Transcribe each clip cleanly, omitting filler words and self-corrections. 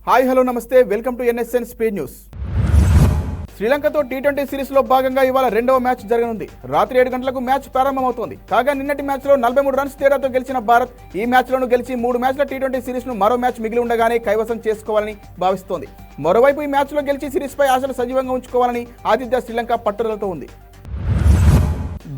Hi hello నమస్తే welcome to NSN speed news. శ్రీలంకతో టీ20 సిరీస్లో భాగంగా ఇవాళ రెండవ మ్యాచ్ జరగనుంది. రాత్రి 7 గంటలకు మ్యాచ్ ప్రారంభమవుతోంది. కాగా నిన్నటి మ్యాచ్లో 43 రన్స్ తేడాతో గెలిచిన భారత్ ఈ మ్యాచ్లోనూ గెలిచి 3 మ్యాచ్ల టీ20 సిరీస్ను మరో మ్యాచ్ మిగిలి ఉండగానే కైవసం చేసుకోవాలని భావిస్తోంది. మరోవైపు ఈ మ్యాచ్లో గెలిచి సిరీస్పై ఆశలు సజీవంగా ఉంచుకోవాలని ఆతిథ్య శ్రీలంక పట్టుదలతో ఉంది.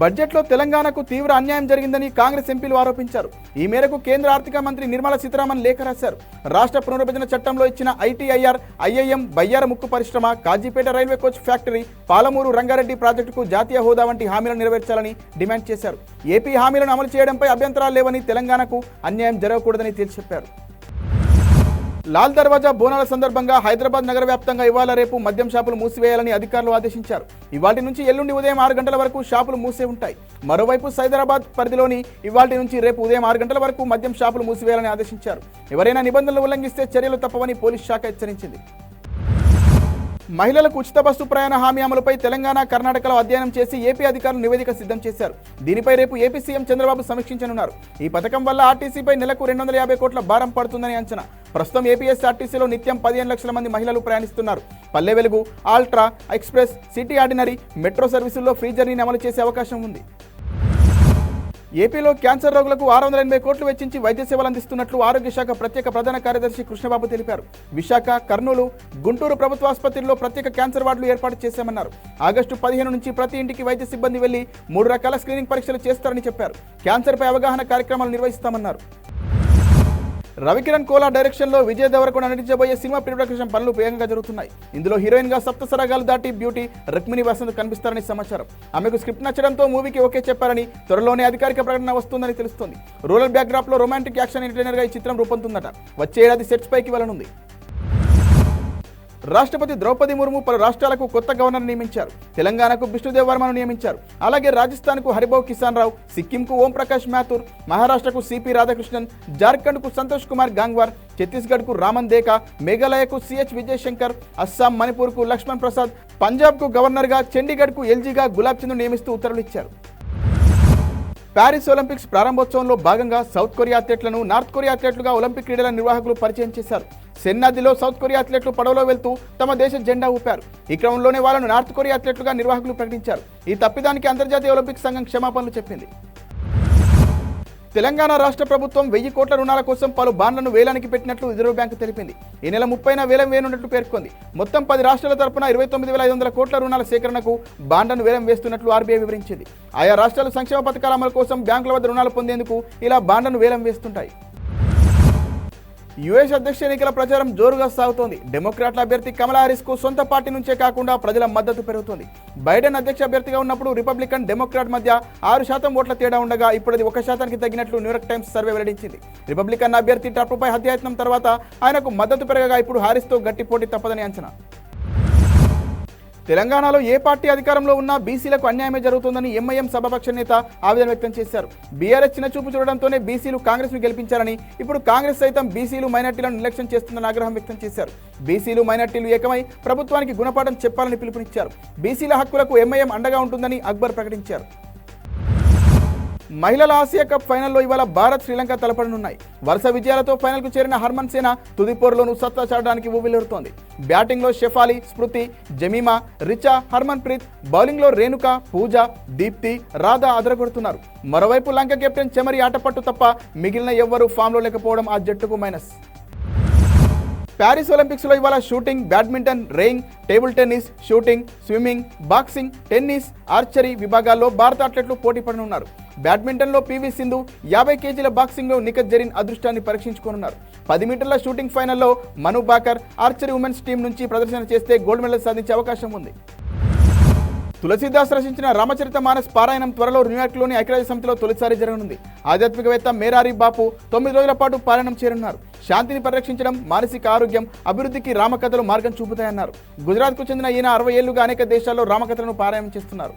బడ్జెట్లో తెలంగాణకు తీవ్ర అన్యాయం జరిగిందని కాంగ్రెస్ ఎంపీలు ఆరోపించారు. ఈ మేరకు కేంద్ర ఆర్థిక మంత్రి నిర్మలా సీతారామన్ లేఖ రాశారు. రాష్ట్ర పునర్విభజన చట్టంలో ఇచ్చిన ఐటీఐఆర్, ఐఐఎం, బయ్యార ముక్కు పరిశ్రమ, Kazipet railway coach factory, Palamuru Rangareddy ప్రాజెక్టుకు జాతీయ హోదా వంటి హామీలను నెరవేర్చాలని డిమాండ్ చేశారు. ఏపీ హామీలను అమలు చేయడంపై అభ్యంతరాలు లేవని, తెలంగాణకు అన్యాయం జరగకూడదని తేల్చి చెప్పారు. లాల్ దర్వాజా బోనాల సందర్భంగా హైదరాబాద్ నగర వ్యాప్తంగా ఇవాళ రేపు మద్యం షాపులు మూసివేయాలని అధికారులు ఆదేశించారు. ఇవాటి నుంచి ఎల్లుండి ఉదయం 6 గంటల వరకు షాపులు మూసే ఉంటాయి. మరోవైపు సైదరాబాద్ పరిధిలోని ఇవాటి నుంచి రేపు ఉదయం 6 గంటల వరకు మద్యం షాపులు మూసివేయాలని ఆదేశించారు. ఎవరైనా నిబంధనలు ఉల్లంఘిస్తే చర్యలు తప్పవని పోలీస్ శాఖ హెచ్చరించింది. మహిళలకు ఉచిత బస్సు ప్రయాణ హామీ అమలుపై తెలంగాణ, కర్ణాటకలో అధ్యయనం చేసి ఏపీ అధికారులు నివేదిక సిద్ధం చేశారు. దీనిపై రేపు ఏపీ సీఎం చంద్రబాబు సమీక్షించనున్నారు. ఈ పథకం వల్ల ఆర్టీసీపై నెలకు 250 కోట్ల భారం పడుతుందని అంచనా. ప్రస్తుతం ఏపీఎస్ఆర్టీసీలో నిత్యం 15 లక్షల మంది మహిళలు ప్రయాణిస్తున్నారు. పల్లె వెలుగు, ultra, express, city ordinary, metro సర్వీసుల్లో ఫ్రీ జర్నీని అమలు చేసే అవకాశం ఉంది. ఏపీలో క్యాన్సర్ రోగులకు 680 కోట్లు వెచ్చించి వైద్య సేవలు అందిస్తున్నట్లు ఆరోగ్య శాఖ ప్రత్యేక ప్రధాన కార్యదర్శి కృష్ణబాబు తెలిపారు. విశాఖ, కర్నూలు, గుంటూరు ప్రభుత్వ ఆసుపత్రుల్లో ప్రత్యేక క్యాన్సర్ వార్డులు ఏర్పాటు చేశామన్నారు. ఆగస్టు 15 నుంచి ప్రతి ఇంటికి వైద్య సిబ్బంది వెళ్లి 3 రకాల స్క్రీనింగ్ పరీక్షలు చేస్తారని చెప్పారు. క్యాన్సర్పై అవగాహన కార్యక్రమాలు నిర్వహిస్తామన్నారు. రవికిరణ్ కోలా డైరెక్షన్లో విజయ్ దేవరకొండ నటించబోయే సినిమా ప్రీ ప్రొడక్షన్ పనులు వేగంగా జరుగుతున్నాయి. ఇందులో హీరోయిన్ గా సప్త సరాగాలు దాటి బ్యూటీ రుక్మిణి వసంత్ కనిపిస్తారని సమాచారం. ఆమెకు స్క్రిప్ట్ నచ్చడంతో మూవీకి ఓకే చెప్పారని, త్వరలోనే అధికారిక ప్రకటన వస్తుందని తెలుస్తోంది. రూరల్ బ్యాక్డ్రాప్ లో రొమాంటిక్ యాక్షన్ ఎంటర్టైనర్ గా ఈ చిత్రం రూపొందుతుందట. వచ్చే ఏడాది సెట్స్ పైకి వెళ్లనుంది. రాష్ట్రపతి ద్రౌపది ముర్ము పలు రాష్ట్రాలకు కొత్త గవర్నర్ నియమించారు. తెలంగాణకు బిష్ణుదేవ్ వర్మను నియమించారు. అలాగే రాజస్థాన్కు హరిభౌ కిసాన్ రావు, సిక్కింకు ఓంప్రకాష్ మాథూర్, మహారాష్ట్రకు సిపి రాధాకృష్ణన్, జార్ఖండ్కు సంతోష్ కుమార్ గాంగ్వార్, ఛత్తీస్గఢ్కు రామన్ దేకా, మేఘాలయకు సిహెచ్ విజయశంకర్, అస్సాం, మణిపూర్కు లక్ష్మణ్ ప్రసాద్, పంజాబ్కు గవర్నర్గా, చండీగఢ్కు ఎల్జీగా గులాబ్ చంద్ నియమిస్తూ ఉత్తర్వులు ఇచ్చారు. ప్యారిస్ ఒలింపిక్స్ ప్రారంభోత్సవంలో భాగంగా సౌత్ కొరియా అథ్లెట్లను నార్త్ కొరియా అథ్లెట్లుగా ఒలింపిక్ క్రీడల నిర్వాహకులు పరిచయం చేశారు. సెన్ నదిలో సౌత్ కొరియా అథ్లెట్లు పడవలో వెళ్తూ తమ దేశ జెండా ఊపారు. ఈ క్రమంలోనే వాళ్ళను నార్త్ కొరియా అథ్లెట్లుగా నిర్వాహకులు ప్రకటించారు. ఈ తప్పిదానికి అంతర్జాతీయ ఒలింపిక్ సంఘం క్షమాపణలు చెప్పింది. తెలంగాణ రాష్ట్ర ప్రభుత్వం 1000 కోట్ల రుణాల కోసం పలు బాండ్లను వేలానికి పెట్టినట్లు రిజర్వ్ బ్యాంకు తెలిపింది. ఈ నెల 30న వేలం వేయనున్నట్లు పేర్కొంది. మొత్తం 10 రాష్ట్రాల తరపున 29,500 కోట్ల రుణాల సేకరణకు బాండ్లను వేలం వేస్తున్నట్లు ఆర్బీఐ వివరించింది. ఆయా రాష్ట్రాలు సంక్షేమ పథకాల అమలు కోసం బ్యాంకుల వద్ద రుణాలు పొందేందుకు ఇలా బాండ్లను వేలం వేస్తుంటాయి. యుఎస్ అధ్యక్ష ఎన్నికల ప్రచారం జోరుగా సాగుతోంది. డెమోక్రాట్ల అభ్యర్థి కమలా హారిస్కు సొంత పార్టీ నుంచే కాకుండా ప్రజల మద్దతు పెరుగుతోంది. బైడెన్ అధ్యక్ష అభ్యర్థిగా ఉన్నప్పుడు రిపబ్లికన్, డెమోక్రాట్ మధ్య 6% ఓట్ల తేడా ఉండగా ఇప్పుడు అది 1%కి తగ్గినట్లు న్యూయార్క్ టైమ్స్ సర్వే వెల్లడించింది. రిపబ్లికన్ అభ్యర్థి ట్రంప్పై హత్యాయత్నం తర్వాత ఆయనకు మద్దతు పెరగగా ఇప్పుడు హారిస్తో గట్టి పోటీ తప్పదని అంచనా. తెలంగాణలో ఏ పార్టీ అధికారంలో ఉన్నా బీసీలకు అన్యాయమే జరుగుతుందని ఎంఐఎం సభాపక్ష నేత ఆవేదన వ్యక్తం చేశారు. బీఆర్ఎస్ చిన్నచూపు చూడడంతోనే బీసీలు కాంగ్రెస్ను గెలిపించారని, ఇప్పుడు కాంగ్రెస్ సైతం బీసీలు, మైనార్టీలను నిర్లక్ష్యం చేస్తుందని ఆగ్రహం వ్యక్తం చేశారు. బీసీలు, మైనార్టీలు ఏకమై ప్రభుత్వానికి గుణపాఠం చెప్పాలని పిలుపునిచ్చారు. బీసీల హక్కులకు ఎంఐఎం అండగా ఉంటుందని అక్బర్ ప్రకటించారు. మహిళల ఆసియా కప్ ఫైనల్లో ఇవాళ భారత్, శ్రీలంక తలపడనున్నాయి. వరుస విజయాలతో ఫైనల్కు చేరిన హర్మన్ సేన తుది పోరులోనూ సత్తా చాటడానికి ఊవిల్లుతోంది. బ్యాటింగ్లో షెఫాలి, స్మృతి, జమీమా, రిచా, హర్మన్ ప్రీత్, బౌలింగ్లో రేణుక, పూజ, దీప్తి, రాధా అదరగొడుతున్నారు. మరోవైపు లంక కెప్టెన్ చెమరి ఆటపట్టు తప్ప మిగిలిన ఎవ్వరూ ఫామ్లో లేకపోవడం ఆ జట్టుకు మైనస్. ప్యారిస్ ఒలింపిక్స్లో ఇవాళ shooting, badminton, rowing, table tennis, shooting, swimming, boxing, tennis, archery విభాగాల్లో భారత అథ్లెట్లు పోటీ పడనున్నారు. బ్యాడ్మింటన్లో పీవీ సింధు, 50 కేజీల బాక్సింగ్లో నిఖత్ జరీన్ అదృష్టాన్ని పరీక్షించుకోనున్నారు. 10 మీటర్ల షూటింగ్ ఫైనల్లో మను బాకర్ ఆర్చరీ ఉమెన్స్ టీం నుంచి ప్రదర్శన చేస్తే గోల్డ్ మెడల్ సాధించే అవకాశం ఉంది. తులసీదాస్ రచించిన రామచరిత మానస్ పారాయణం త్వరలో న్యూయార్క్లోని ఐక్యరాజ్య సమితిలో తొలిసారి జరగనుంది. ఆధ్యాత్మికవేత్త మేరారి బాపు 9 రోజుల పాటు పారాయణం చేరున్నారు. శాంతిని పరిరక్షించడం, మానసిక ఆరోగ్యం, అభివృద్ధికి రామకథలు మార్గం చూపుతాయన్నారు. గుజరాత్కు చెందిన ఈయన 60 ఏళ్లుగా అనేక దేశాల్లో రామకథలను పారాయణం చేస్తున్నారు.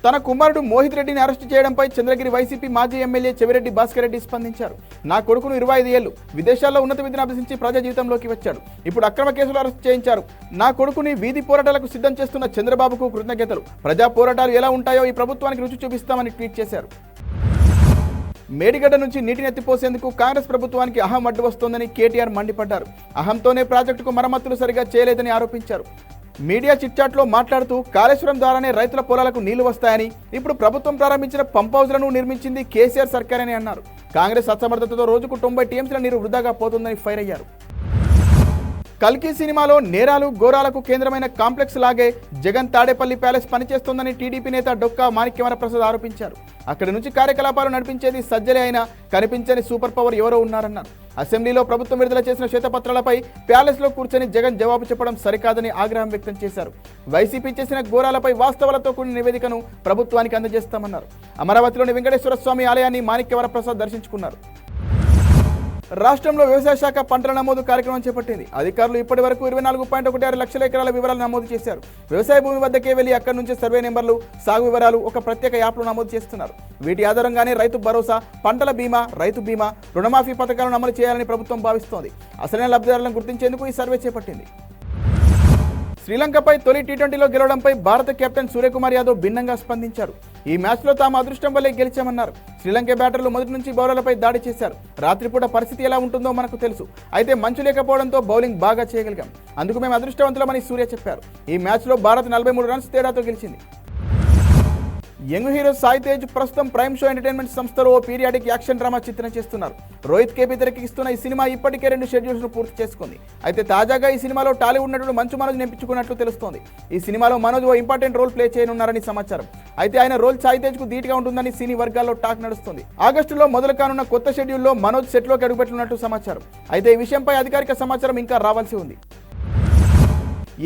తన కుమారుడు మోహిత్ రెడ్డిని అరెస్టు చేయడంపై చంద్రగిరి వైసీపీ మాజీ ఎమ్మెల్యే చెవిరెడ్డి భాస్కర్ రెడ్డి స్పందించారు. నా కొడుకును 25 ఏళ్లు విదేశాల్లో ఉన్నత విద్యను అభ్యసించి ప్రజా జీవితంలోకి వచ్చాడు. ఇప్పుడు అక్రమ కేసులు అరెస్టు చేయించారు. నా కొడుకుని వీధి పోరాటాలకు సిద్ధం చేస్తున్న చంద్రబాబుకు కృతజ్ఞతలు. ప్రజా పోరాటాలు ఎలా ఉంటాయో ఈ ప్రభుత్వానికి రుచి చూపిస్తామని ట్వీట్ చేశారు. మేడిగడ్డ నుంచి నీటిని ఎత్తిపోసేందుకు కాంగ్రెస్ ప్రభుత్వానికి అహం అడ్డు వస్తోందని కేటీఆర్ మండిపడ్డారు. అహంతోనే ప్రాజెక్టుకు మరమ్మతులు సరిగా చేయలేదని ఆరోపించారు. మీడియా చిట్చాట్లో మాట్లాడుతూ కాళేశ్వరం ద్వారానే రైతుల పొలాలకు నీళ్లు వస్తాయని, ఇప్పుడు ప్రభుత్వం ప్రారంభించిన పంప్ హౌజ్లను నిర్మించింది కేసీఆర్ సర్కారని అన్నారు. కాంగ్రెస్ అసమర్థతతో రోజుకు 90 టీఎంసీల నీరు వృధాగా పోతుందని ఫైర్ అయ్యారు. కల్కి సినిమాలో నేరాలు ఘోరాలకు కేంద్రమైన కాంప్లెక్స్ లాగే జగన్ తాడేపల్లి ప్యాలెస్ పనిచేస్తోందని టీడీపీ నేత డొక్కా మాణిక్యవరప్రసాద్ ఆరోపించారు. అక్కడి నుంచి కార్యకలాపాలు నడిపించేది సజ్జలే అయినా కనిపించని సూపర్ పవర్ ఎవరో ఉన్నారన్నారు. అసెంబ్లీలో ప్రభుత్వం విడుదల చేసిన శ్వేతపత్రాలపై ప్యాలెస్లో కూర్చొని జగన్ జవాబు చెప్పడం సరికాదని ఆగ్రహం వ్యక్తం చేశారు. వైసీపీ చేసిన ఘోరాలపై వాస్తవాలతో కూడిన నివేదికను ప్రభుత్వానికి అందజేస్తామన్నారు. అమరావతిలోని వెంకటేశ్వర స్వామి ఆలయాన్ని మాణిక్యవరప్రసాద్ దర్శించుకున్నారు. రాష్ట్రంలో వ్యవసాయ శాఖ పంటల నమోదు కార్యక్రమం చేపట్టింది. అధికారులు ఇప్పటి వరకు 24.16 లక్షల ఎకరాల వివరాలు నమోదు చేశారు. వ్యవసాయ భూమి వద్దకే వెళ్లి అక్కడి నుంచి సర్వే నెంబర్లు, సాగు వివరాలు ఒక ప్రత్యేక యాప్లో నమోదు చేస్తున్నారు. వీటి ఆధారంగానే రైతు భరోసా, పంటల బీమా, రైతు బీమా, రుణమాఫీ పథకాలను అమలు చేయాలని ప్రభుత్వం భావిస్తోంది. అసలైన లబ్ధిదారులను గుర్తించేందుకు ఈ సర్వే చేపట్టింది. శ్రీలంకపై తొలి టీ20లో గెలవడంపై భారత కెప్టెన్ సూర్యకుమార్ యాదవ్ భిన్నంగా స్పందించారు. ఈ మ్యాచ్లో తాము అదృష్టం వల్లే గెలిచామన్నారు. శ్రీలంక బ్యాటర్లు మొదటి నుంచి బౌలర్లపై దాడి చేశారు. రాత్రిపూట పరిస్థితి ఎలా ఉంటుందో మనకు తెలుసు. అయితే మంచు లేకపోవడంతో బౌలింగ్ బాగా చేయగలిగాం. అందుకు మేము అదృష్టవంతులమని సూర్య చెప్పారు. ఈ మ్యాచ్లో భారత్ 43 రన్స్ తేడాతో గెలిచింది. యంగ్ హీరో సాయి తేజ్ ప్రస్తుతం ప్రైమ్ షో ఎంటర్టైన్మెంట్ సంస్థలో ఓ పీరియాడిక్ యాక్షన్ డ్రామా చిత్రం చేస్తున్నారు. రోహిత్ కేపీ తెరకెక్కిస్తున్న ఈ సినిమా ఇప్పటికే 2 షెడ్యూల్స్ను పూర్తి చేసుకుంది. అయితే తాజాగా ఈ సినిమాలో టాలీవుడ్ నటుడు మంచు మనోజ్ ఎంపించుకున్నట్లు తెలుస్తోంది. ఈ సినిమాలో మనోజ్ ఓ ఇంపార్టెంట్ రోల్ ప్లే చేయనున్నారని సమాచారం. అయితే ఆయన రోల్ సాయి తేజ్ కు ధీటుగా ఉంటుందని సినీ వర్గాల్లో టాక్ నడుస్తుంది. ఆగస్టులో మొదలు కానున్న కొత్త షెడ్యూల్లో మనోజ్ సెట్లోకి అడుగుపెట్టనున్నట్లు సమాచారం. అయితే ఈ విషయంపై అధికారిక సమాచారం ఇంకా రావాల్సి ఉంది.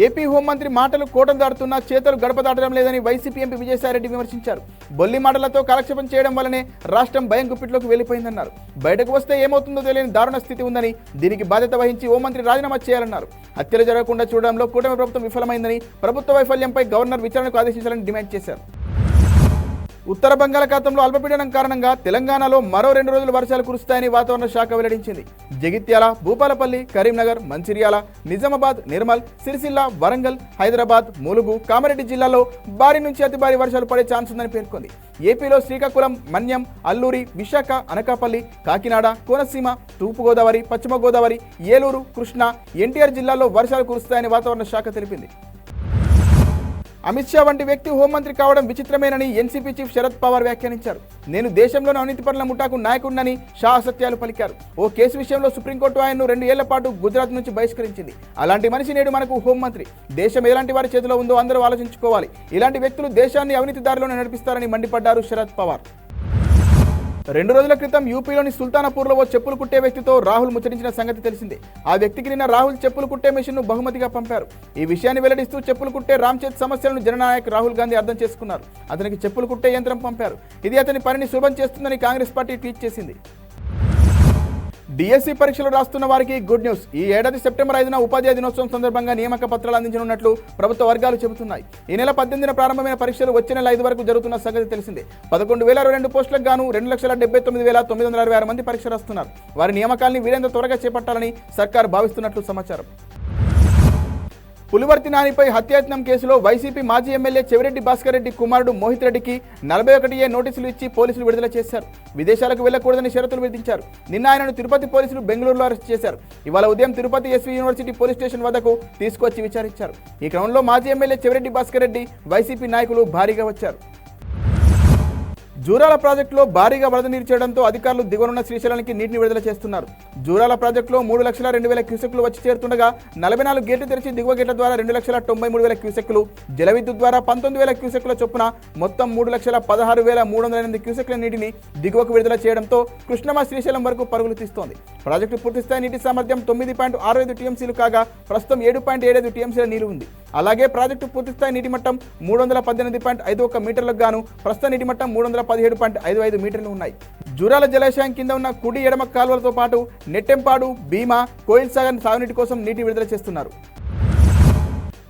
ఏపీ హోంమంత్రి మాటలు కోటలు దాటుతున్నా చేతలు గడప దాటడం లేదని వైసీపీ ఎంపీ విజయసాయిరెడ్డి విమర్శించారు. బొల్లి మాటలతో కాలక్షేపం చేయడం వల్లనే రాష్ట్రం భయం గుప్పిట్లోకి వెళ్లిపోయిందన్నారు. బయటకు వస్తే ఏమవుతుందో తెలియని దారుణ స్థితి ఉందని, దీనికి బాధ్యత వహించి హోంమంత్రి రాజీనామా చేయాలన్నారు. హత్యలు జరగకుండా చూడడంలో కూటమి ప్రభుత్వం విఫలమైందని, ప్రభుత్వ వైఫల్యంపై గవర్నర్ విచారణకు ఆదేశించాలని డిమాండ్ చేశారు. ఉత్తర బంగాళాఖాతంలో అల్పపీడనం కారణంగా తెలంగాణలో మరో 2 రోజులు వర్షాలు కురుస్తాయని వాతావరణ శాఖ వెల్లడించింది. జగిత్యాల, భూపాలపల్లి, కరీంనగర్, మంచిర్యాల, నిజామాబాద్, నిర్మల్, సిరిసిల్ల, వరంగల్, హైదరాబాద్, ములుగు, కామారెడ్డి జిల్లాల్లో భారీ నుంచి అతి భారీ వర్షాలు పడే ఛాన్స్ ఉందని పేర్కొంది. ఏపీలో శ్రీకాకుళం, మన్యం, అల్లూరి, విశాఖ, అనకాపల్లి, కాకినాడ, కోనసీమ, తూర్పుగోదావరి, పశ్చిమ గోదావరి, ఏలూరు, కృష్ణా, ఎన్టీఆర్ జిల్లాల్లో వర్షాలు కురుస్తాయని వాతావరణ శాఖ తెలిపింది. అమిత్ షా వంటి వ్యక్తి హోంమంత్రి కావడం విచిత్రమేనని ఎన్సీపీ చీఫ్ శరద్ పవార్ వ్యాఖ్యానించారు. నేను దేశంలోని అవినీతి పరుల ముఠాకు నాయకుడినని షా అసత్యాలు పలికారు. ఓ కేసు విషయంలో సుప్రీంకోర్టు ఆయన్ను 2 ఏళ్ల పాటు గుజరాత్ నుంచి బహిష్కరించింది. అలాంటి మనిషి నేడు మనకు హోంమంత్రి. దేశం ఎలాంటి వారి చేతిలో ఉందో అందరూ ఆలోచించుకోవాలి. ఇలాంటి వ్యక్తులు దేశాన్ని అవినీతి దారిలోనే నడిపిస్తారని మండిపడ్డారు శరద్ పవార్. 2 రోజుల క్రితం యూపీలోని సుల్తానాపూర్లో ఓ చెప్పులు కుట్టే వ్యక్తితో రాహుల్ ముచ్చటించిన సంగతి తెలిసిందే. ఆ వ్యక్తికి నిన్న రాహుల్ చెప్పులు కుట్టే మెషిన్ను బహుమతిగా పంపారు. ఈ విషయాన్ని వెల్లడిస్తూ చెప్పులు కుట్టే రామ్చేత్ సమస్యలను జననాయక్ రాహుల్ గాంధీ అర్థం చేసుకున్నారు. అతనికి చెప్పులు కుట్టే యంత్రం పంపారు. ఇది అతని పనిని సులభం చేస్తుందని కాంగ్రెస్ పార్టీ ట్వీట్ చేసింది. డిఎస్సి పరీక్షలు రాస్తున్న వారికి గుడ్ న్యూస్. ఈ ఏడాది సెప్టెంబర్ 5న ఉపాధ్యాయ దినోత్సవం సందర్భంగా నియామక పత్రాలు అందించనున్నట్లు ప్రభుత్వ వర్గాలు చెబుతున్నాయి. ఈ నెల 18న ప్రారంభమైన పరీక్షలు వచ్చే నెల 5 వరకు జరుగుతున్న సంగతి తెలిసిందే. 11,022 పోస్టులకు గాను 2,79,966 మంది పరీక్ష రాస్తున్నారు. వారి నియామకాల్ని వీలైనంత త్వరగా చేపట్టాలని సర్కార్ భావిస్తున్నట్లు సమాచారం. పులివర్తి నానిపై హత్యాయత్నం కేసులో వైసీపీ మాజీ ఎమ్మెల్యే చెవిరెడ్డి భాస్కర్ రెడ్డి కుమారుడు మోహిత్ రెడ్డికి 41A నోటీసులు ఇచ్చి పోలీసులు విడుదల చేశారు. విదేశాలకు వెళ్లకూడదని షరతులు విధించారు. నిన్న ఆయనను తిరుపతి పోలీసులు బెంగళూరులో అరెస్ట్ చేశారు. ఇవాళ ఉదయం Tirupati SV university police station వద్దకు తీసుకొచ్చి విచారించారు. ఈ క్రమంలో మాజీ ఎమ్మెల్యే చెవిరెడ్డి భాస్కర్ రెడ్డి, వైసీపీ నాయకులు భారీగా వచ్చారు. జూరాల ప్రాజెక్టులో భారీగా వరద నీరు చేరడంతో అధికారులు దిగువనున్న శ్రీశైలానికి నీటిని విడుదల చేస్తున్నారు. జూరాల ప్రాజెక్టులో 3,02,000 క్యూసెక్లు వచ్చి చేరుతుండగా 44 గేట్లు తెరిచి దిగువ గేట్ల ద్వారా 2,93,000 క్యూసెక్లు, జల విద్యుత్ ద్వారా 19,000 క్యూసెక్ల చొప్పున మొత్తం 3,16,308 క్యూసెక్ల నీటిని దిగువకు విడుదల చేయడంతో కృష్ణమ్మ శ్రీశైలం వరకు పరుగులు తీస్తోంది. ప్రాజెక్టు పూర్తిస్థాయి నీటి సామర్థ్యం 9.65 టీఎంసీలు కాగా ప్రస్తుతం 7.75 టీఎంసీల నీరు ఉంది. అలాగే ప్రాజెక్టు పూర్తిస్థాయి నీటి మట్టం 318.51 మీటర్లకు గాను ప్రస్తుత నీటి మట్టం 317.55 మీటర్లు ఉన్నాయి. జూరాల జలాశయం కింద ఉన్న కుడి ఎడమ కాలువలతో పాటు నెట్టెంపాడు, భీమా, కోయిల్ సాగర్ సాగునీటి కోసం నీటి విడుదల చేస్తున్నారు.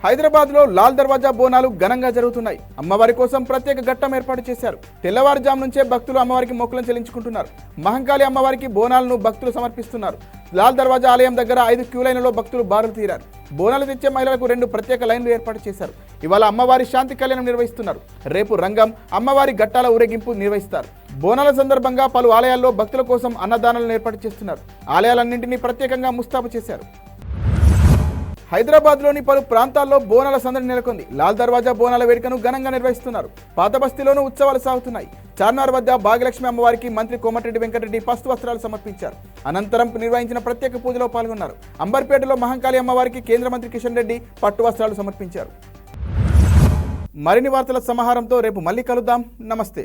హైదరాబాద్లో లాల్ దర్వాజా బోనాలు ఘనంగా జరుగుతున్నాయి. అమ్మవారి కోసం ప్రత్యేక ఘట్టం ఏర్పాటు చేశారు. తెల్లవారుజాము నుంచే భక్తులు అమ్మవారికి మొక్కులను చెల్లించుకుంటున్నారు. మహంకాళి అమ్మవారికి బోనాలను భక్తులు సమర్పిస్తున్నారు. లాల్ దర్వాజా ఆలయం దగ్గర 5 క్యూ లైన్లలో భక్తులు బారులు తీరారు. బోనాలు తెచ్చే మహిళలకు 2 ప్రత్యేక లైన్లు ఏర్పాటు చేశారు. ఇవాళ అమ్మవారి శాంతి కళ్యాణం నిర్వహిస్తున్నారు. రేపు రంగం అమ్మవారి ఘట్టాల ఊరేగింపు నిర్వహిస్తారు. బోనాల సందర్భంగా పలు ఆలయాల్లో భక్తుల కోసం అన్నదానాలను ఏర్పాటు చేస్తున్నారు. ఆలయాలన్నింటినీ ప్రత్యేకంగా ముస్తాబు చేశారు. హైదరాబాద్లోని పలు ప్రాంతాల్లో బోనాల సందడి నెలకొంది. లాల్ దర్వాజా బోనాల వేడుకను ఘనంగా నిర్వహిస్తున్నారు. పాత బస్తీలోనూ ఉత్సవాలు సాగుతున్నాయి. చార్మినార్ వద్ద భాగ్యలక్ష్మి అమ్మవారికి మంత్రి కోమటిరెడ్డి వెంకటరెడ్డి పస్తు వస్త్రాలు సమర్పించారు. అనంతరం నిర్వహించిన ప్రత్యేక పూజలో పాల్గొన్నారు. అంబర్పేటలో మహంకాళి అమ్మవారికి కేంద్ర మంత్రి కిషన్ రెడ్డి పట్టు వస్త్రాలు సమర్పించారు. మరిన్ని వార్తల సమాహారంతో రేపు మళ్ళీ కలుద్దాం. నమస్తే.